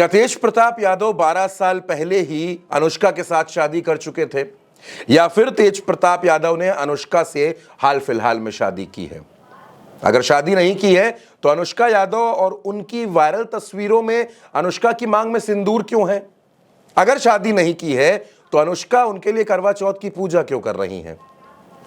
क्या तेज प्रताप यादव 12 साल पहले ही अनुष्का के साथ शादी कर चुके थे, या फिर तेज प्रताप यादव ने अनुष्का से हाल फिलहाल में शादी की है? अगर शादी नहीं की है तो अनुष्का यादव और उनकी वायरल तस्वीरों में अनुष्का की मांग में सिंदूर क्यों है? अगर शादी नहीं की है तो अनुष्का उनके लिए करवा चौथ की पूजा क्यों कर रही हैं?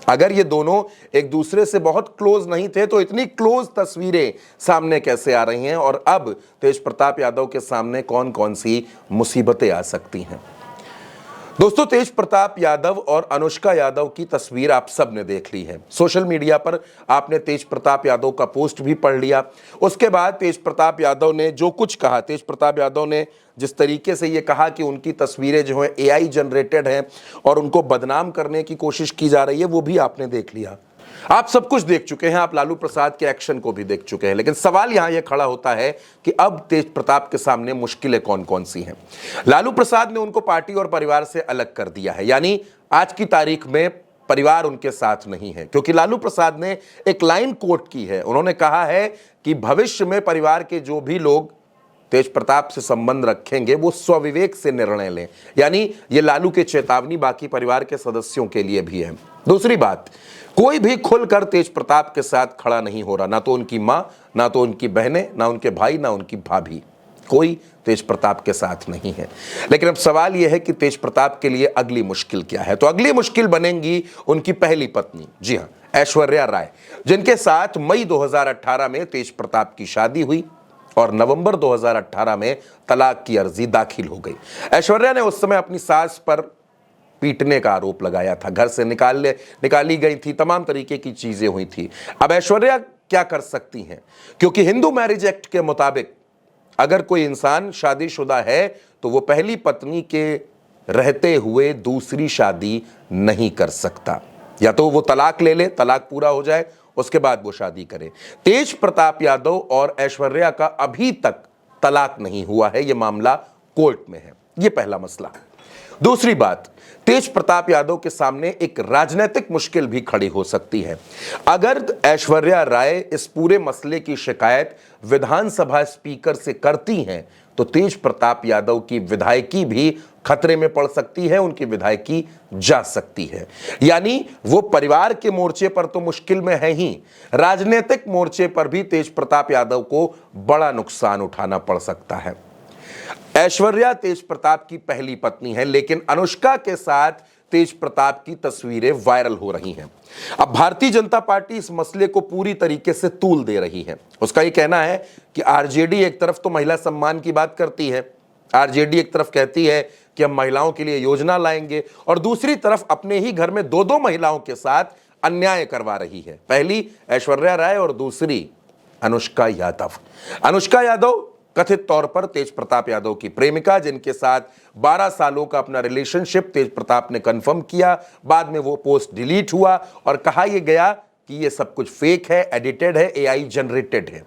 अगर ये दोनों एक दूसरे से बहुत क्लोज नहीं थे तो इतनी क्लोज तस्वीरें सामने कैसे आ रही हैं, और अब तेज प्रताप यादव के सामने कौन कौन सी मुसीबतें आ सकती हैं? दोस्तों, तेज प्रताप यादव और अनुष्का यादव की तस्वीर आप सब ने देख ली है। सोशल मीडिया पर आपने तेज प्रताप यादव का पोस्ट भी पढ़ लिया। उसके बाद तेज प्रताप यादव ने जो कुछ कहा, तेज प्रताप यादव ने जिस तरीके से ये कहा कि उनकी तस्वीरें जो हैं एआई जनरेटेड हैं और उनको बदनाम करने की कोशिश की जा रही है, वो भी आपने देख लिया। आप सब कुछ देख चुके हैं, आप लालू प्रसाद के एक्शन को भी देख चुके हैं। लेकिन सवाल यहां यह खड़ा होता है कि अब तेज प्रताप के सामने मुश्किलें कौन कौन सी हैं। लालू प्रसाद ने उनको पार्टी और परिवार से अलग कर दिया है, यानी आज की तारीख में परिवार उनके साथ नहीं है, क्योंकि लालू प्रसाद ने एक लाइन कोट की है। उन्होंने कहा है कि भविष्य में परिवार के जो भी लोग तेज प्रताप से संबंध रखेंगे वो स्वविवेक से निर्णय लें, यानी ये लालू की चेतावनी बाकी परिवार के सदस्यों के लिए भी है। दूसरी बात, कोई भी खुलकर तेज प्रताप के साथ खड़ा नहीं हो रहा, ना तो उनकी मां, ना तो उनकी बहनें, ना उनके भाई, ना उनकी भाभी, कोई तेज प्रताप के साथ नहीं है। लेकिन अब सवाल यह है कि तेज प्रताप के लिए अगली मुश्किल क्या है? तो अगली मुश्किल बनेगी उनकी पहली पत्नी, जी हां, ऐश्वर्या राय, जिनके साथ मई 2018 में तेज प्रताप की शादी हुई और नवंबर 2018 में तलाक की अर्जी दाखिल हो गई। ऐश्वर्या ने उस समय अपनी सास पर पीटने का आरोप लगाया था, घर से निकाली गई थी, तमाम तरीके की चीजें हुई थी। अब ऐश्वर्या क्या कर सकती हैं? क्योंकि हिंदू मैरिज एक्ट के मुताबिक अगर कोई इंसान शादीशुदा है तो वो पहली पत्नी के रहते हुए दूसरी शादी नहीं कर सकता। या तो वो तलाक ले ले, तलाक पूरा हो जाए, उसके बाद वो शादी करे। तेज प्रताप यादव और ऐश्वर्या का अभी तक तलाक नहीं हुआ है, यह मामला कोर्ट में है। यह पहला मसला। दूसरी बात, तेज प्रताप यादव के सामने एक राजनीतिक मुश्किल भी खड़ी हो सकती है। अगर ऐश्वर्या राय इस पूरे मसले की शिकायत विधानसभा स्पीकर से करती हैं तो तेज प्रताप यादव की विधायकी भी खतरे में पड़ सकती है, उनकी विधायकी जा सकती है। यानी वो परिवार के मोर्चे पर तो मुश्किल में है ही, राजनीतिक मोर्चे पर भी तेज प्रताप यादव को बड़ा नुकसान उठाना पड़ सकता है। ऐश्वर्या तेज प्रताप की पहली पत्नी है, लेकिन अनुष्का के साथ तेज प्रताप की तस्वीरें वायरल हो रही हैं। अब भारतीय जनता पार्टी इस मसले को पूरी तरीके से तूल दे रही है। उसका यह कहना है कि आरजेडी एक तरफ तो महिला सम्मान की बात करती है, आरजेडी एक तरफ कहती है कि हम महिलाओं के लिए योजना लाएंगे, और दूसरी तरफ अपने ही घर में दो दो महिलाओं के साथ अन्याय करवा रही है। पहली ऐश्वर्या राय और दूसरी अनुष्का यादव। अनुष्का यादव कथित तौर पर तेज प्रताप यादव की प्रेमिका, जिनके साथ 12 सालों का अपना रिलेशनशिप तेज प्रताप ने कंफर्म किया। बाद में वो पोस्ट डिलीट हुआ और कहा यह गया कि ये सब कुछ फेक है, एडिटेड है, एआई जनरेटेड है।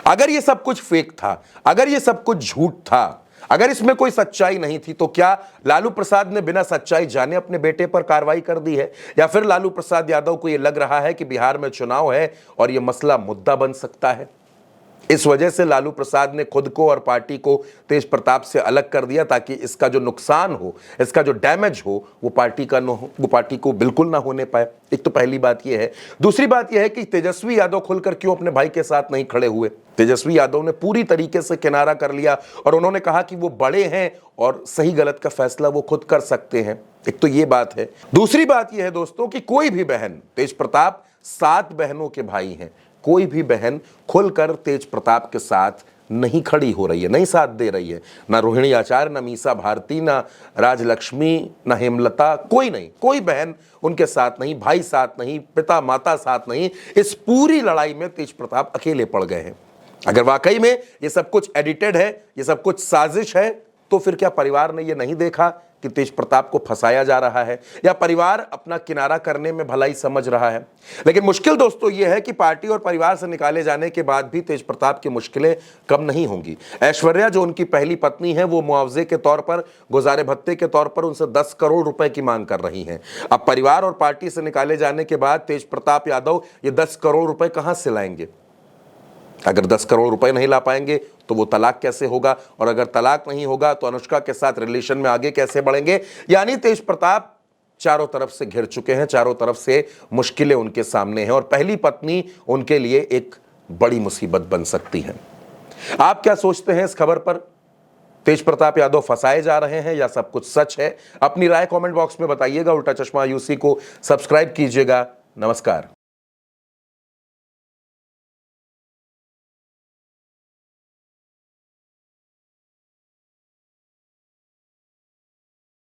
अगर ये सब कुछ फेक था, अगर ये सब कुछ झूठ था, अगर इसमें कोई सच्चाई नहीं थी, तो क्या लालू प्रसाद ने बिना सच्चाई जाने अपने बेटे पर कार्रवाई कर दी है? या फिर लालू प्रसाद यादव को यह लग रहा है कि बिहार में चुनाव है और यह मसला मुद्दा बन सकता है, इस वजह से लालू प्रसाद ने खुद को और पार्टी को तेज प्रताप से अलग कर दिया, ताकि इसका जो नुकसान हो, इसका जो डैमेज हो, वो पार्टी का न हो, वो पार्टी को बिल्कुल ना होने पाए। एक तो पहली बात यह है। दूसरी बात यह है कि तेजस्वी यादव खुलकर क्यों अपने भाई के साथ नहीं खड़े हुए? तेजस्वी यादव ने पूरी तरीके से किनारा कर लिया और उन्होंने कहा कि वो बड़े हैं और सही गलत का फैसला वो खुद कर सकते हैं। एक तो ये बात है। दूसरी बात यह है दोस्तों कि कोई भी बहन, तेज प्रताप 7 बहनों के भाई हैं, कोई भी बहन खुलकर तेज प्रताप के साथ नहीं खड़ी हो रही है, नहीं साथ दे रही है। ना रोहिणी आचार्य, ना मीसा भारती, ना राजलक्ष्मी, ना हेमलता, कोई नहीं, कोई बहन उनके साथ नहीं, भाई साथ नहीं, पिता माता साथ नहीं। इस पूरी लड़ाई में तेज प्रताप अकेले पड़ गए हैं। अगर वाकई में ये सब कुछ एडिटेड है, ये सब कुछ साजिश है, तो फिर क्या परिवार ने ये नहीं देखा कि तेज प्रताप को फंसाया जा रहा है, या परिवार अपना किनारा करने में भलाई समझ रहा है? लेकिन मुश्किल दोस्तों यह है कि पार्टी और परिवार से निकाले जाने के बाद भी तेज प्रताप की मुश्किलें कम नहीं होंगी। ऐश्वर्या जो उनकी पहली पत्नी है, वो मुआवजे के तौर पर, गुजारे भत्ते के तौर पर उनसे 10 करोड़ रुपए की मांग कर रही हैं। अब परिवार और पार्टी से निकाले जाने के बाद तेज प्रताप यादव ये 10 करोड़ रुपए कहां से लाएंगे? अगर 10 करोड़ रुपए नहीं ला पाएंगे तो वो तलाक कैसे होगा, और अगर तलाक नहीं होगा तो अनुष्का के साथ रिलेशन में आगे कैसे बढ़ेंगे। यानी तेज प्रताप चारों तरफ से घिर चुके हैं, चारों तरफ से मुश्किलें उनके सामने हैं, और पहली पत्नी उनके लिए एक बड़ी मुसीबत बन सकती है। आप क्या सोचते हैं इस खबर पर? तेज प्रताप यादव फंसाए जा रहे हैं या सब कुछ सच है? अपनी राय कमेंट बॉक्स में बताइएगा। उल्टा चश्मा यूसी को सब्सक्राइब कीजिएगा। नमस्कार।